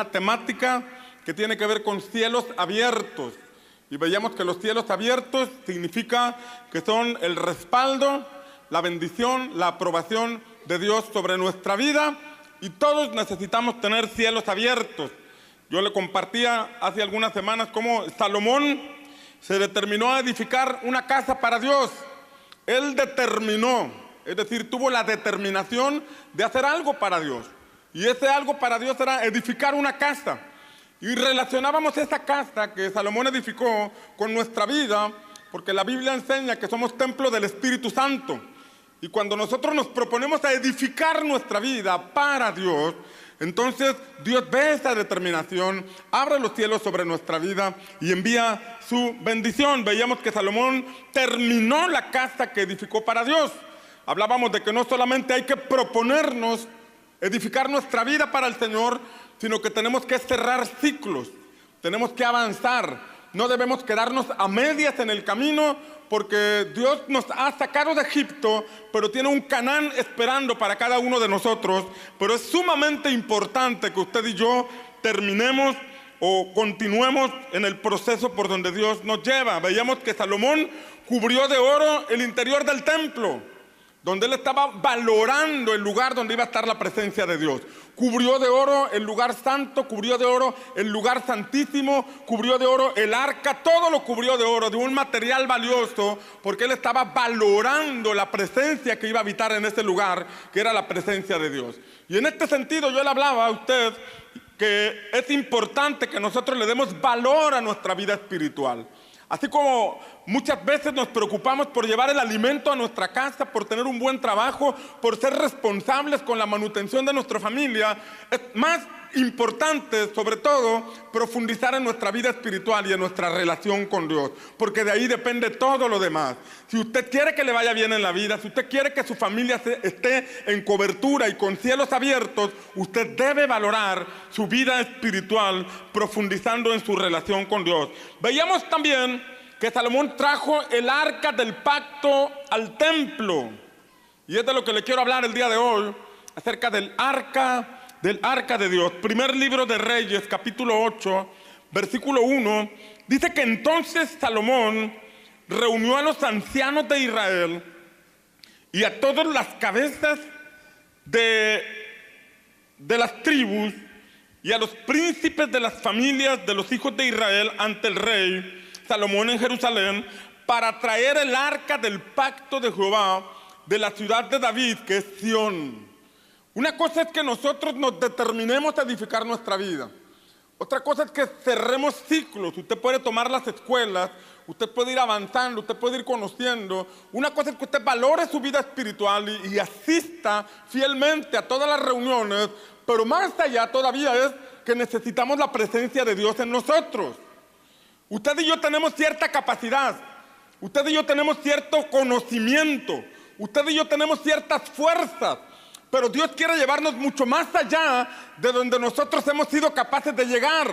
una temática que tiene que ver con cielos abiertos. Y veíamos que los cielos abiertos significa que son el respaldo, la bendición, la aprobación de Dios sobre nuestra vida, y todos necesitamos tener cielos abiertos. Yo le compartía hace algunas semanas cómo Salomón se determinó a edificar una casa para Dios. Él determinó, es decir, tuvo la determinación de hacer algo para Dios. Y ese algo para Dios era edificar una casa. Y relacionábamos esa casa que Salomón edificó con nuestra vida, porque la Biblia enseña que somos templo del Espíritu Santo. Y cuando nosotros nos proponemos a edificar nuestra vida para Dios, entonces Dios ve esa determinación, abre los cielos sobre nuestra vida y envía su bendición. Veíamos que Salomón terminó la casa que edificó para Dios. Hablábamos de que no solamente hay que proponernos edificar nuestra vida para el Señor, sino que tenemos que cerrar ciclos, tenemos que avanzar. No debemos quedarnos a medias en el camino, porque Dios nos ha sacado de Egipto, pero tiene un Canaán esperando para cada uno de nosotros. Pero es sumamente importante que usted y yo terminemos o continuemos en el proceso por donde Dios nos lleva. Veíamos que Salomón cubrió de oro el interior del templo, donde él estaba valorando el lugar donde iba a estar la presencia de Dios. Cubrió de oro el lugar santo, cubrió de oro el lugar santísimo, cubrió de oro el arca, todo lo cubrió de oro, de un material valioso, porque él estaba valorando la presencia que iba a habitar en ese lugar, que era la presencia de Dios. Y en este sentido yo le hablaba a usted que es importante que nosotros le demos valor a nuestra vida espiritual. Así como muchas veces nos preocupamos por llevar el alimento a nuestra casa, por tener un buen trabajo, por ser responsables con la manutención de nuestra familia, es más importante, sobre todo, profundizar en nuestra vida espiritual y en nuestra relación con Dios, porque de ahí depende todo lo demás. Si usted quiere que le vaya bien en la vida, si usted quiere que su familia esté en cobertura y con cielos abiertos, usted debe valorar su vida espiritual profundizando en su relación con Dios. Veíamos también que Salomón trajo el arca del pacto al templo, y es de lo que le quiero hablar el día de hoy, acerca del arca de Dios. Primer libro de Reyes, capítulo 8, versículo 1, dice que entonces Salomón reunió a los ancianos de Israel y a todas las cabezas de las tribus y a los príncipes de las familias de los hijos de Israel ante el rey Salomón en Jerusalén, para traer el arca del pacto de Jehová de la ciudad de David, que es Sión. Una cosa es que nosotros nos determinemos a edificar nuestra vida. Otra cosa es que cerremos ciclos. Usted puede tomar las escuelas, usted puede ir avanzando, usted puede ir conociendo. Una cosa es que usted valore su vida espiritual y asista fielmente a todas las reuniones, pero más allá todavía es que necesitamos la presencia de Dios en nosotros. Usted y yo tenemos cierta capacidad, usted y yo tenemos cierto conocimiento, usted y yo tenemos ciertas fuerzas, pero Dios quiere llevarnos mucho más allá de donde nosotros hemos sido capaces de llegar.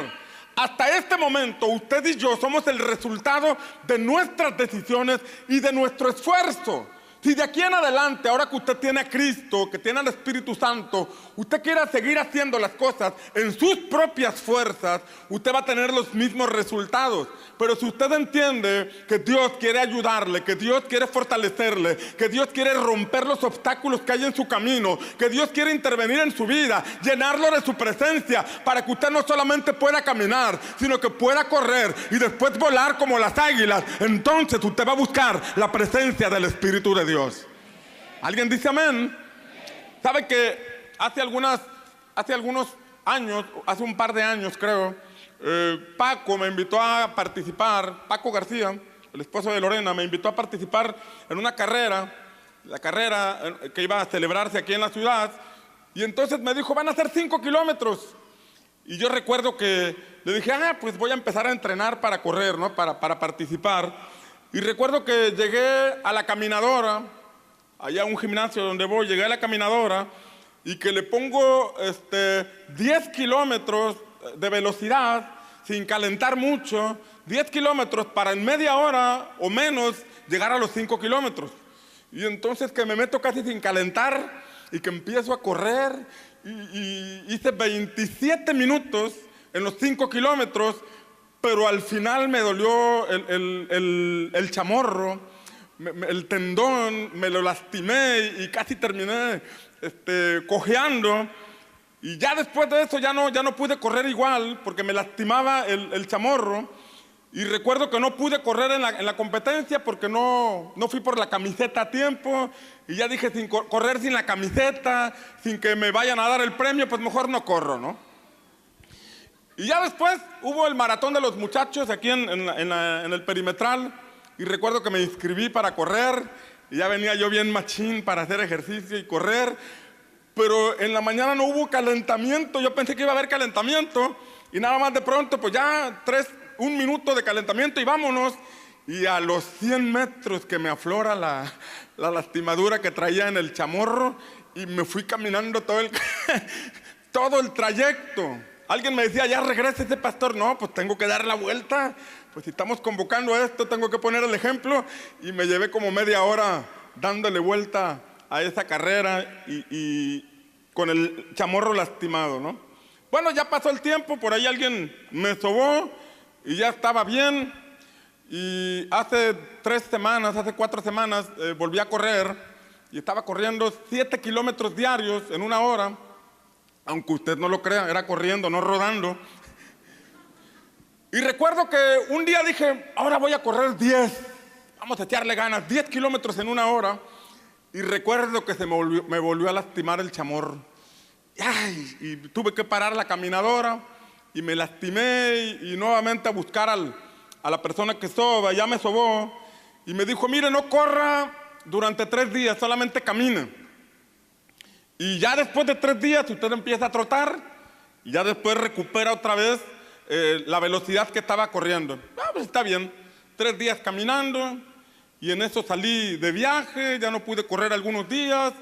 Hasta este momento, usted y yo somos el resultado de nuestras decisiones y de nuestro esfuerzo. Si de aquí en adelante, ahora que usted tiene a Cristo, que tiene al Espíritu Santo, usted quiere seguir haciendo las cosas en sus propias fuerzas, usted va a tener los mismos resultados. Pero si usted entiende que Dios quiere ayudarle, que Dios quiere fortalecerle, que Dios quiere romper los obstáculos que hay en su camino, que Dios quiere intervenir en su vida, llenarlo de su presencia, para que usted no solamente pueda caminar, sino que pueda correr y después volar como las águilas, entonces usted va a buscar la presencia del Espíritu de Dios. ¿Alguien dice amén? ¿Sabe que hace algunos años, hace un par de años creo, Paco me invitó a participar, Paco García, el esposo de Lorena, me invitó a participar en una carrera, la carrera que iba a celebrarse aquí en la ciudad, y entonces me dijo, van a ser 5 kilómetros. Y yo recuerdo que le dije, pues voy a empezar a entrenar para correr, ¿no? Para participar. Y recuerdo que llegué a la caminadora, allá a un gimnasio donde voy, llegué a la caminadora y que le pongo 10 kilómetros de velocidad sin calentar mucho, 10 kilómetros para en media hora o menos llegar a los 5 kilómetros. Y entonces que me meto casi sin calentar y que empiezo a correr y hice 27 minutos en los 5 kilómetros, pero al final me dolió el chamorro, el tendón, me lo lastimé y casi terminé cojeando. Y ya después de eso ya no pude correr igual porque me lastimaba el chamorro. Y recuerdo que no pude correr en la competencia porque no fui por la camiseta a tiempo. Y ya dije, correr sin la camiseta, sin que me vayan a dar el premio, pues mejor no corro, ¿no? Y ya después hubo el maratón de los muchachos aquí en el perimetral. Y recuerdo que me inscribí para correr. Y ya venía yo bien machín para hacer ejercicio y correr. Pero en la mañana no hubo calentamiento. Yo pensé que iba a haber calentamiento. Y nada más de pronto, pues ya 1 minuto de calentamiento y vámonos. Y a los 100 metros que me aflora la lastimadura que traía en el chamorro. Y me fui caminando todo el trayecto. Alguien me decía, ya regresa ese pastor. No, pues tengo que dar la vuelta. Pues si estamos convocando a esto, tengo que poner el ejemplo. Y me llevé como media hora dándole vuelta a esa carrera y con el chamorro lastimado, ¿no? Bueno, ya pasó el tiempo, por ahí alguien me sobó y ya estaba bien. Y hace 4 semanas, volví a correr y estaba corriendo 7 kilómetros diarios en 1 hora. Aunque usted no lo crea, era corriendo, no rodando. Y recuerdo que un día dije, ahora voy a correr 10. Vamos a echarle ganas, 10 kilómetros en 1 hora. Y recuerdo que me volvió a lastimar el chamorro. Y tuve que parar la caminadora y me lastimé y nuevamente a buscar a la persona que soba. Ya me sobó y me dijo, mire, no corra durante 3 días, solamente camine. Y ya después de 3 días usted empieza a trotar y ya después recupera otra vez la velocidad que estaba corriendo. Pues está bien, 3 días caminando y en eso salí de viaje, ya no pude correr algunos días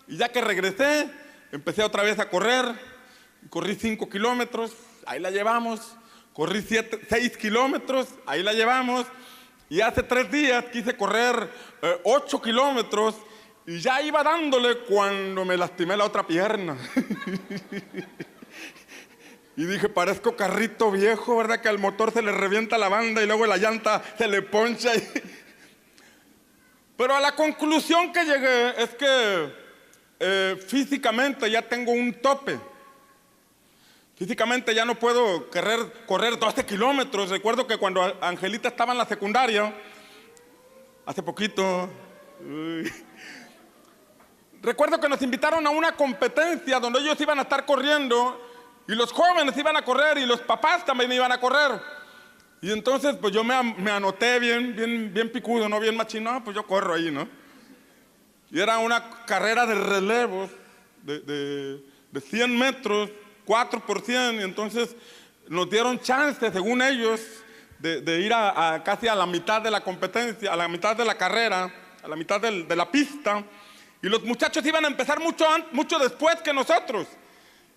y ya que regresé, empecé otra vez a correr, corrí 5 kilómetros, ahí la llevamos, corrí 6 kilómetros, ahí la llevamos y hace 3 días quise correr 8 kilómetros y ya iba dándole cuando me lastimé la otra pierna. Y dije, parezco carrito viejo, ¿verdad? Que al motor se le revienta la banda y luego la llanta se le poncha. Pero a la conclusión que llegué es que físicamente ya tengo un tope. Físicamente ya no puedo correr 12 kilómetros. Recuerdo que cuando Angelita estaba en la secundaria, hace poquito, recuerdo que nos invitaron a una competencia donde ellos iban a estar corriendo y los jóvenes iban a correr y los papás también iban a correr. Y entonces pues yo me anoté bien picudo, ¿no? Bien machino, no, pues yo corro ahí, ¿no? Y era una carrera de relevos de 100 metros, 4 por 100, y entonces nos dieron chance, según ellos, de ir casi a la mitad de la competencia, a la mitad de la carrera, a la mitad de la pista. Y los muchachos iban a empezar mucho después que nosotros.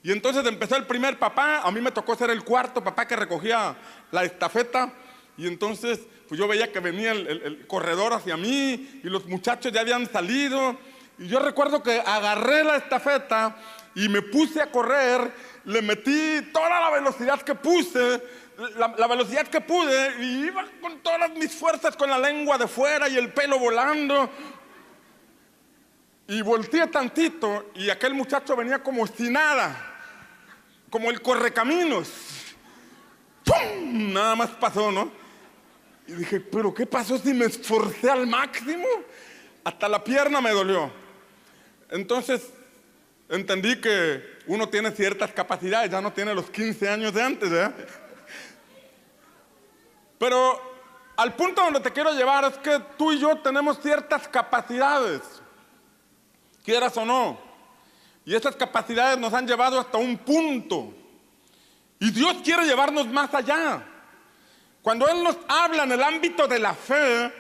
Y entonces empezó el primer papá, a mí me tocó ser el cuarto papá que recogía la estafeta. Y entonces pues yo veía que venía el corredor hacia mí y los muchachos ya habían salido. Y yo recuerdo que agarré la estafeta y me puse a correr, le metí toda la velocidad que puse, la velocidad que pude, y iba con todas mis fuerzas, con la lengua de fuera y el pelo volando. Y volteé tantito y aquel muchacho venía como si nada, como el correcaminos. ¡Pum! Nada más pasó, ¿no? Y dije, ¿pero qué pasó si me esforcé al máximo? Hasta la pierna me dolió. Entonces entendí que uno tiene ciertas capacidades, ya no tiene los 15 años de antes, ¿eh? Pero al punto donde te quiero llevar es que tú y yo tenemos ciertas capacidades, quieras o no, y esas capacidades nos han llevado hasta un punto, y Dios quiere llevarnos más allá. Cuando Él nos habla en el ámbito de la fe,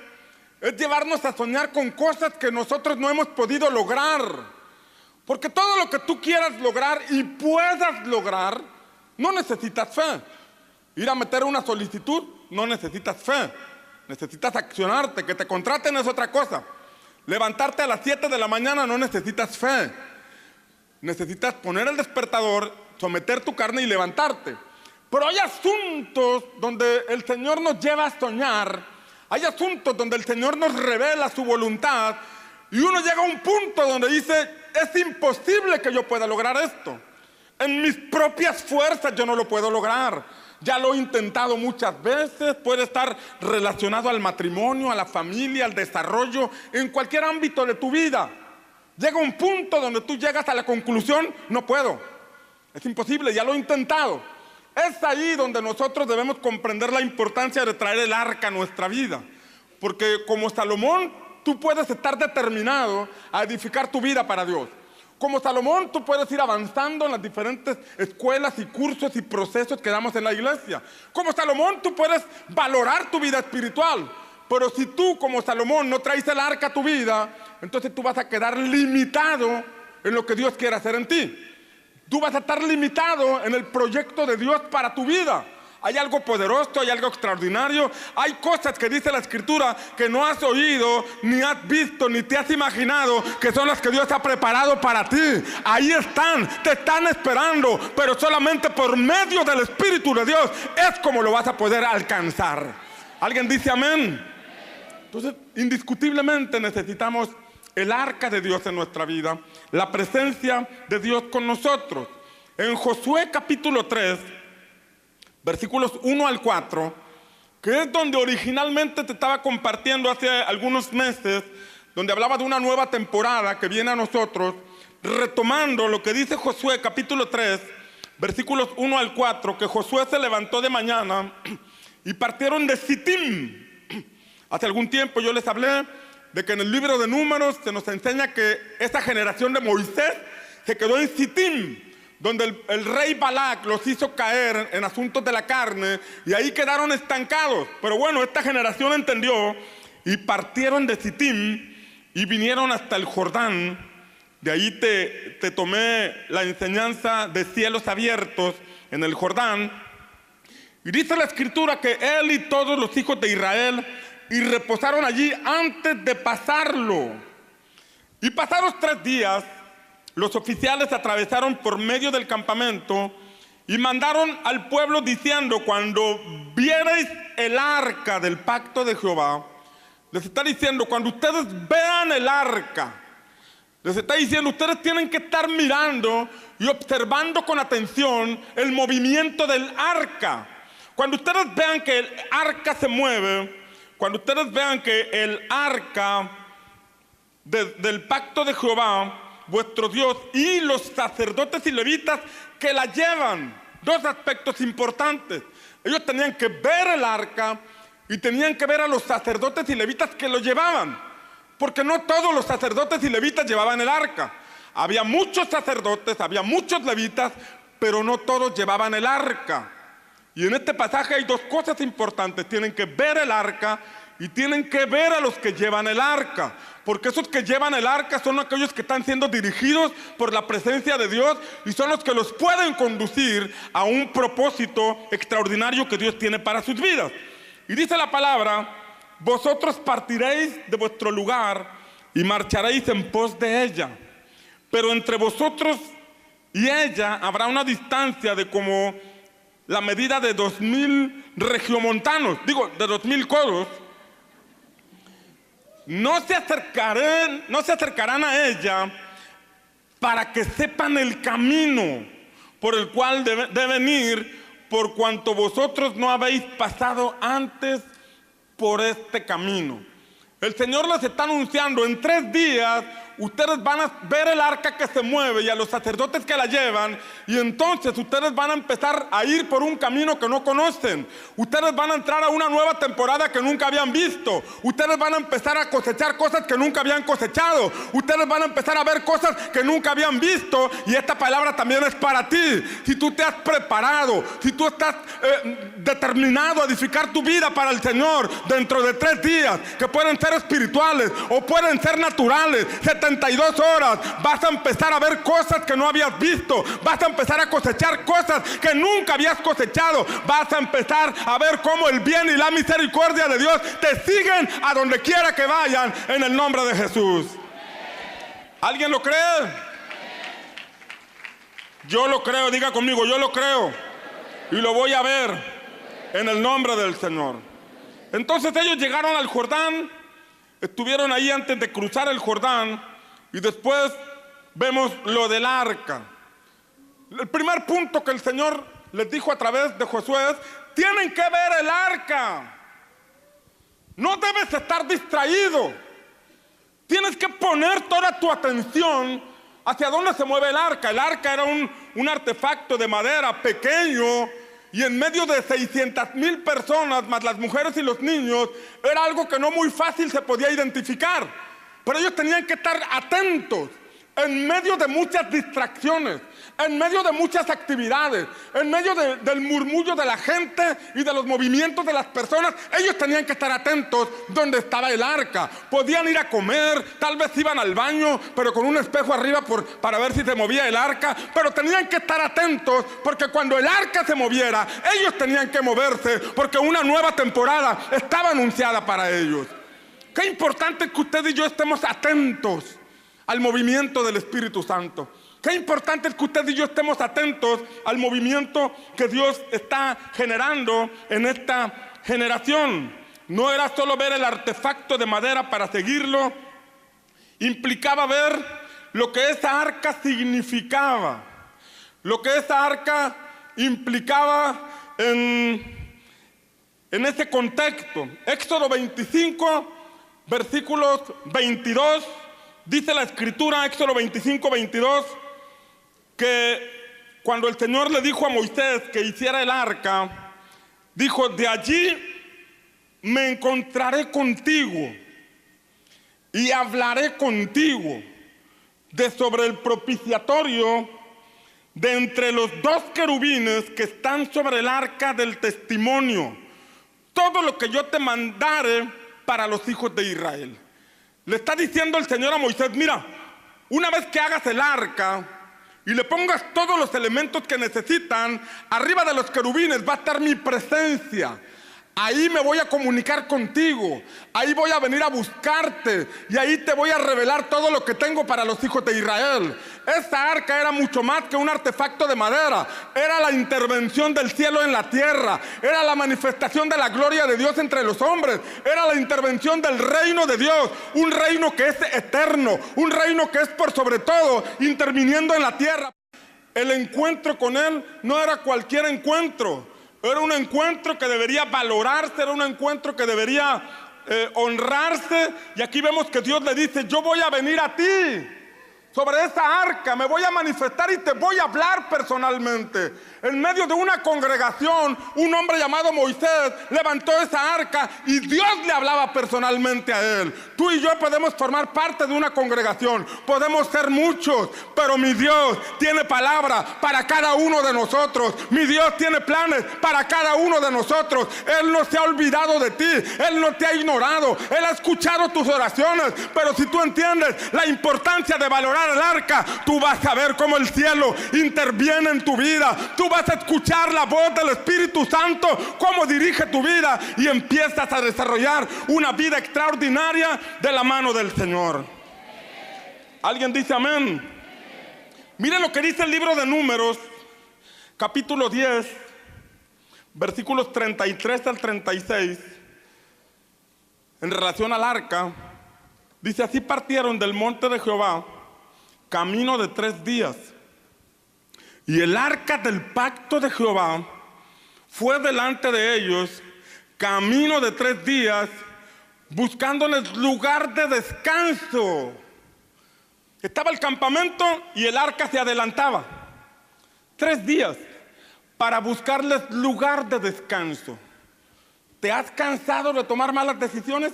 es llevarnos a soñar con cosas que nosotros no hemos podido lograr, porque todo lo que tú quieras lograr y puedas lograr, no necesitas fe. Ir a meter una solicitud, no necesitas fe, necesitas accionarte. Que te contraten es otra cosa. Levantarte a las 7 de la mañana no necesitas fe. Necesitas poner el despertador, someter tu carne y levantarte. Pero hay asuntos donde el Señor nos lleva a soñar, hay asuntos donde el Señor nos revela su voluntad y uno llega a un punto donde dice, es imposible que yo pueda lograr esto. En mis propias fuerzas yo no lo puedo lograr. Ya lo he intentado muchas veces, puede estar relacionado al matrimonio, a la familia, al desarrollo, en cualquier ámbito de tu vida. Llega un punto donde tú llegas a la conclusión, no puedo, es imposible, ya lo he intentado. Es ahí donde nosotros debemos comprender la importancia de traer el arca a nuestra vida. Porque como Salomón, tú puedes estar determinado a edificar tu vida para Dios. Como Salomón, tú puedes ir avanzando en las diferentes escuelas y cursos y procesos que damos en la iglesia. Como Salomón, tú puedes valorar tu vida espiritual. Pero si tú, como Salomón, no traes el arca a tu vida, entonces tú vas a quedar limitado en lo que Dios quiere hacer en ti. Tú vas a estar limitado en el proyecto de Dios para tu vida. Hay algo poderoso, hay algo extraordinario. Hay cosas que dice la Escritura que no has oído, ni has visto, ni te has imaginado, que son las que Dios ha preparado para ti. Ahí están, te están esperando, pero solamente por medio del Espíritu de Dios es como lo vas a poder alcanzar. ¿Alguien dice amén? Entonces, indiscutiblemente necesitamos el arca de Dios en nuestra vida, la presencia de Dios con nosotros. En Josué capítulo 3, versículos 1 al 4, que es donde originalmente te estaba compartiendo hace algunos meses, donde hablaba de una nueva temporada que viene a nosotros, retomando lo que dice Josué capítulo 3, versículos 1 al 4, que Josué se levantó de mañana y partieron de Sittim. Hace algún tiempo yo les hablé de que en el libro de Números se nos enseña que esta generación de Moisés se quedó en Sittim, donde el rey Balac los hizo caer en asuntos de la carne y ahí quedaron estancados. Pero bueno, esta generación entendió y partieron de Sittim y vinieron hasta el Jordán. De ahí te tomé la enseñanza de cielos abiertos en el Jordán. Y dice la Escritura que él y todos los hijos de Israel y reposaron allí antes de pasarlo. Y pasados 3 días, los oficiales atravesaron por medio del campamento y mandaron al pueblo diciendo, cuando viereis el arca del pacto de Jehová, les está diciendo, cuando ustedes vean el arca, les está diciendo, ustedes tienen que estar mirando y observando con atención el movimiento del arca. Cuando ustedes vean que el arca se mueve, cuando ustedes vean que el arca del pacto de Jehová, vuestro Dios, y los sacerdotes y levitas que la llevan, 2 aspectos importantes. Ellos tenían que ver el arca y tenían que ver a los sacerdotes y levitas que lo llevaban, porque no todos los sacerdotes y levitas llevaban el arca. Había muchos sacerdotes, había muchos levitas, pero no todos llevaban el arca. Y en este pasaje hay 2 cosas importantes. Tienen que ver el arca y tienen que ver a los que llevan el arca. Porque esos que llevan el arca son aquellos que están siendo dirigidos por la presencia de Dios y son los que los pueden conducir a un propósito extraordinario que Dios tiene para sus vidas. Y dice la palabra, vosotros partiréis de vuestro lugar y marcharéis en pos de ella. Pero entre vosotros y ella habrá una distancia de como la medida de 2000 regiomontanos, de 2000 codos. No se acercarán a ella para que sepan el camino por el cual deben ir, por cuanto vosotros no habéis pasado antes por este camino. El Señor les está anunciando, en 3 días ustedes van a ver el arca que se mueve y a los sacerdotes que la llevan, y entonces ustedes van a empezar a ir por un camino que no conocen. Ustedes van a entrar a una nueva temporada que nunca habían visto. Ustedes van a empezar a cosechar cosas que nunca habían cosechado. Ustedes van a empezar a ver cosas que nunca habían visto, y esta palabra también es para ti. Si tú te has preparado, si tú estás determinado a edificar tu vida para el Señor dentro de 3 días, que pueden ser espirituales o pueden ser naturales, 72 horas, vas a empezar a ver cosas que no habías visto, vas a empezar a cosechar cosas que nunca habías cosechado, vas a empezar a ver cómo el bien y la misericordia de Dios te siguen a donde quiera que vayan, en el nombre de Jesús. ¿Alguien lo cree? Yo lo creo, diga conmigo, yo lo creo. Y lo voy a ver en el nombre del Señor. Entonces ellos llegaron al Jordán, estuvieron ahí antes de cruzar el Jordán y después vemos lo del arca. El primer punto que el Señor les dijo a través de Josué es: tienen que ver el arca. No debes estar distraído. Tienes que poner toda tu atención hacia dónde se mueve el arca. El arca era un artefacto de madera pequeño y en medio de 600,000 personas, más las mujeres y los niños, era algo que no muy fácil se podía identificar. Pero ellos tenían que estar atentos en medio de muchas distracciones, en medio de muchas actividades, en medio del murmullo de la gente y de los movimientos de las personas. Ellos tenían que estar atentos donde estaba el arca. Podían ir a comer, tal vez iban al baño, pero con un espejo arriba para ver si se movía el arca. Pero tenían que estar atentos porque cuando el arca se moviera, ellos tenían que moverse porque una nueva temporada estaba anunciada para ellos. Qué importante es que usted y yo estemos atentos al movimiento del Espíritu Santo. Qué importante es que usted y yo estemos atentos al movimiento que Dios está generando en esta generación. No era solo ver el artefacto de madera para seguirlo, implicaba ver lo que esa arca significaba, lo que esa arca implicaba en ese contexto. Éxodo 25, versículos 22, dice la Escritura, Éxodo 25, 22, que cuando el Señor le dijo a Moisés que hiciera el arca, dijo: de allí me encontraré contigo y hablaré contigo de sobre el propiciatorio de entre los dos querubines que están sobre el arca del testimonio, todo lo que yo te mandare para los hijos de Israel. Le está diciendo el Señor a Moisés: mira, una vez que hagas el arca y le pongas todos los elementos que necesitan, arriba de los querubines va a estar mi presencia. Ahí me voy a comunicar contigo, ahí voy a venir a buscarte y ahí te voy a revelar todo lo que tengo para los hijos de Israel. Esta arca era mucho más que un artefacto de madera, era la intervención del cielo en la tierra, era la manifestación de la gloria de Dios entre los hombres, era la intervención del reino de Dios, un reino que es eterno, un reino que es por sobre todo interviniendo en la tierra. El encuentro con Él no era cualquier encuentro. Era un encuentro que debería valorarse, era un encuentro que debería honrarse. Y aquí vemos que Dios le dice: yo voy a venir a ti sobre esa arca, me voy a manifestar y te voy a hablar personalmente. En medio de una congregación, un hombre llamado Moisés levantó esa arca y Dios le hablaba personalmente a él. Tú y yo podemos formar parte de una congregación, podemos ser muchos, pero mi Dios tiene palabra para cada uno de nosotros. Mi Dios tiene planes para cada uno de nosotros. Él no se ha olvidado de ti, Él no te ha ignorado, Él ha escuchado tus oraciones. Pero si tú entiendes la importancia de valorar el arca, tú vas a ver cómo el cielo interviene en tu vida. Tú vas a escuchar la voz del Espíritu Santo, cómo dirige tu vida, y empiezas a desarrollar una vida extraordinaria de la mano del Señor. ¿Alguien dice amén? Miren lo que dice el libro de Números, capítulo 10, versículos 33 al 36, en relación al arca. Dice: así partieron del monte de Jehová camino de 3 días, y el arca del pacto de Jehová fue delante de ellos camino de 3 días, buscándoles lugar de descanso. Estaba el campamento y el arca se adelantaba 3 días para buscarles lugar de descanso. ¿Te has cansado de tomar malas decisiones?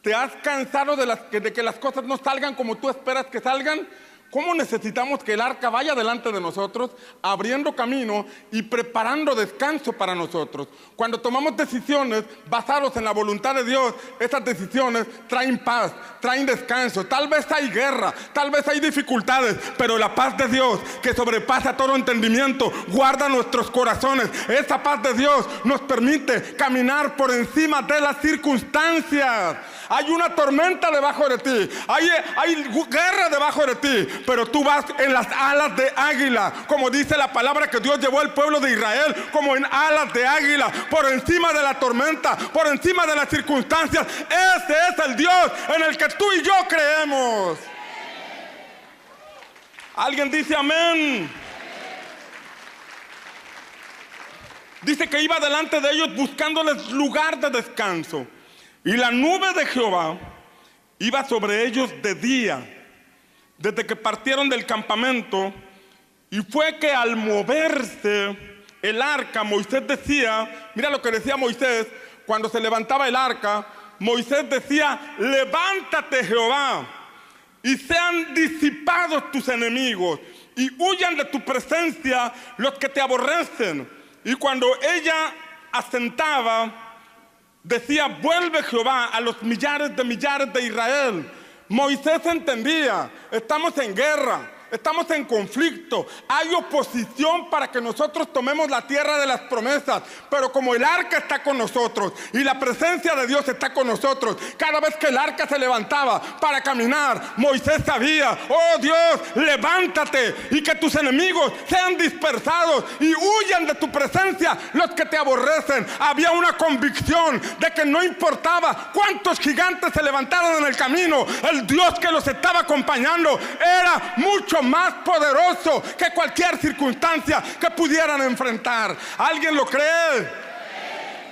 ¿Te has cansado de que las cosas no salgan como tú esperas que salgan? ¿Cómo necesitamos que el arca vaya delante de nosotros, abriendo camino y preparando descanso para nosotros? Cuando tomamos decisiones basadas en la voluntad de Dios, esas decisiones traen paz, traen descanso. Tal vez hay guerra, tal vez hay dificultades, pero la paz de Dios, que sobrepasa todo entendimiento, guarda nuestros corazones. Esa paz de Dios nos permite caminar por encima de las circunstancias. Hay una tormenta debajo de ti, hay guerra debajo de ti, pero tú vas en las alas de águila, como dice la palabra que Dios llevó al pueblo de Israel, como en alas de águila, por encima de la tormenta, por encima de las circunstancias. Ese es el Dios en el que tú y yo creemos. ¿Alguien dice amén? Dice que iba delante de ellos buscándoles lugar de descanso. Y la nube de Jehová iba sobre ellos de día, desde que partieron del campamento. Y fue que al moverse el arca, Moisés decía, mira lo que decía Moisés, cuando se levantaba el arca, Moisés decía: levántate, Jehová, y sean disipados tus enemigos, y huyan de tu presencia los que te aborrecen. Y cuando ella asentaba, decía: vuelve, Jehová, a los millares de Israel. Moisés entendía, estamos en guerra, estamos en conflicto, hay oposición para que nosotros tomemos la tierra de las promesas, pero como el arca está con nosotros y la presencia de Dios está con nosotros, cada vez que el arca se levantaba para caminar, Moisés sabía: oh Dios, levántate y que tus enemigos sean dispersados y huyan de tu presencia los que te aborrecen. Había una convicción de que no importaba cuántos gigantes se levantaron en el camino, el Dios que los estaba acompañando era mucho más poderoso que cualquier circunstancia que pudieran enfrentar. ¿Alguien lo cree?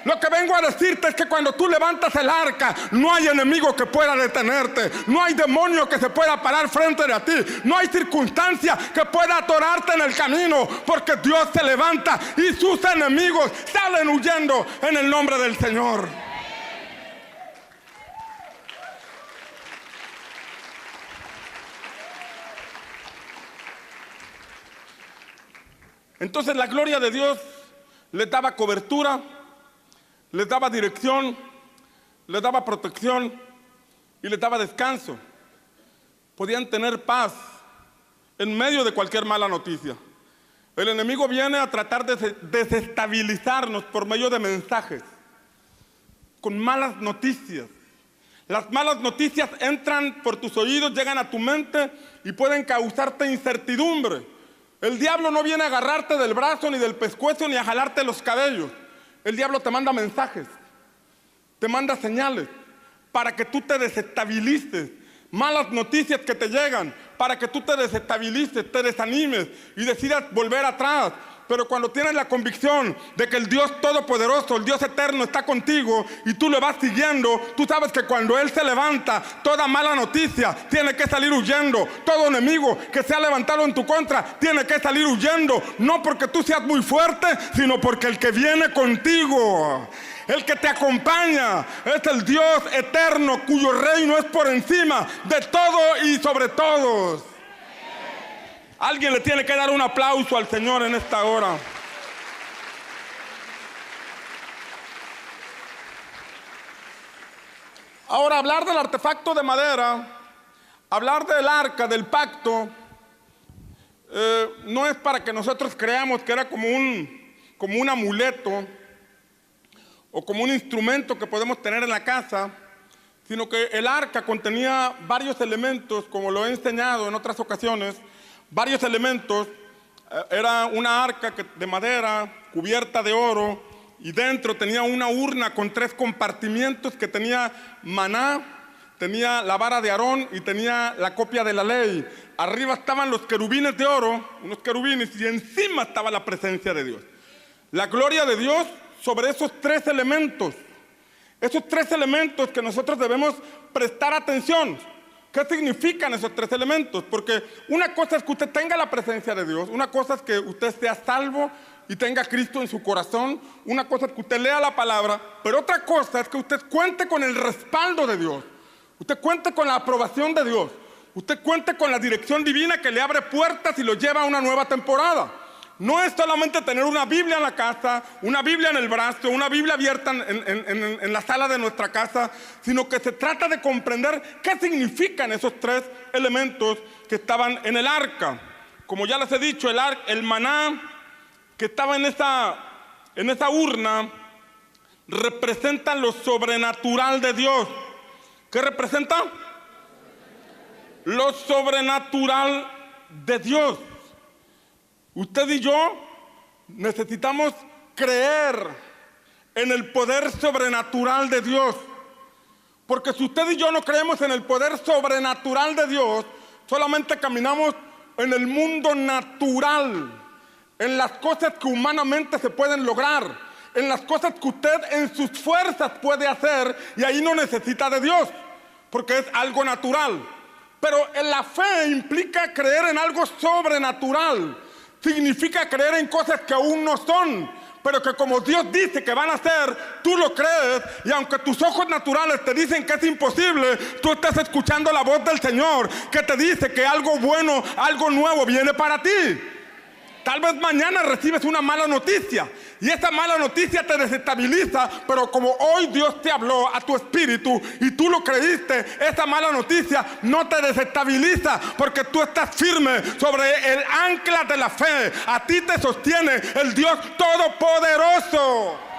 Lo que vengo a decirte es que cuando tú levantas el arca, no hay enemigo que pueda detenerte, no hay demonio que se pueda parar frente a ti, no hay circunstancia que pueda atorarte en el camino, porque Dios se levanta y sus enemigos salen huyendo en el nombre del Señor. Entonces la gloria de Dios les daba cobertura, les daba dirección, les daba protección y les daba descanso. Podían tener paz en medio de cualquier mala noticia. El enemigo viene a tratar de desestabilizarnos por medio de mensajes, con malas noticias. Las malas noticias entran por tus oídos, llegan a tu mente y pueden causarte incertidumbre. El diablo no viene a agarrarte del brazo ni del pescuezo ni a jalarte los cabellos. El diablo te manda mensajes, te manda señales para que tú te desestabilices. Malas noticias que te llegan para que tú te desestabilices, te desanimes y decidas volver atrás. Pero cuando tienes la convicción de que el Dios Todopoderoso, el Dios Eterno está contigo y tú le vas siguiendo, tú sabes que cuando Él se levanta, toda mala noticia tiene que salir huyendo. Todo enemigo que se ha levantado en tu contra tiene que salir huyendo. No porque tú seas muy fuerte, sino porque el que viene contigo, el que te acompaña, es el Dios eterno cuyo reino es por encima de todo y sobre todos. Alguien le tiene que dar un aplauso al Señor en esta hora. Ahora, hablar del artefacto de madera, hablar del arca, del pacto, no es para que nosotros creamos que era como un amuleto o como un instrumento que podemos tener en la casa, sino que el arca contenía varios elementos, como lo he enseñado en otras ocasiones. Varios elementos. Era una arca de madera cubierta de oro y dentro tenía una urna con 3 compartimientos que tenía maná, tenía la vara de Aarón y tenía la copia de la ley. Arriba estaban los querubines de oro, unos querubines, y encima estaba la presencia de Dios. La gloria de Dios sobre esos 3 elementos. Esos 3 elementos que nosotros debemos prestar atención. ¿Qué significan esos 3 elementos? Porque una cosa es que usted tenga la presencia de Dios, una cosa es que usted sea salvo y tenga a Cristo en su corazón, una cosa es que usted lea la palabra, pero otra cosa es que usted cuente con el respaldo de Dios, usted cuente con la aprobación de Dios, usted cuente con la dirección divina que le abre puertas y lo lleva a una nueva temporada. No es solamente tener una Biblia en la casa, una Biblia en el brazo, una Biblia abierta en la sala de nuestra casa, sino que se trata de comprender qué significan esos 3 elementos que estaban en el arca. Como ya les he dicho, el maná que estaba en esa urna representa lo sobrenatural de Dios. ¿Qué representa? Lo sobrenatural de Dios. Usted y yo necesitamos creer en el poder sobrenatural de Dios. Porque si usted y yo no creemos en el poder sobrenatural de Dios, solamente caminamos en el mundo natural, en las cosas que humanamente se pueden lograr, en las cosas que usted en sus fuerzas puede hacer, y ahí no necesita de Dios, porque es algo natural. Pero en la fe implica creer en algo sobrenatural, significa creer en cosas que aún no son, pero que como Dios dice que van a ser, tú lo crees, y aunque tus ojos naturales te dicen que es imposible, tú estás escuchando la voz del Señor que te dice que algo bueno, algo nuevo viene para ti. Tal vez mañana recibes una mala noticia y esa mala noticia te desestabiliza, pero como hoy Dios te habló a tu espíritu y tú lo creíste, esa mala noticia no te desestabiliza porque tú estás firme sobre el ancla de la fe. A ti te sostiene el Dios Todopoderoso.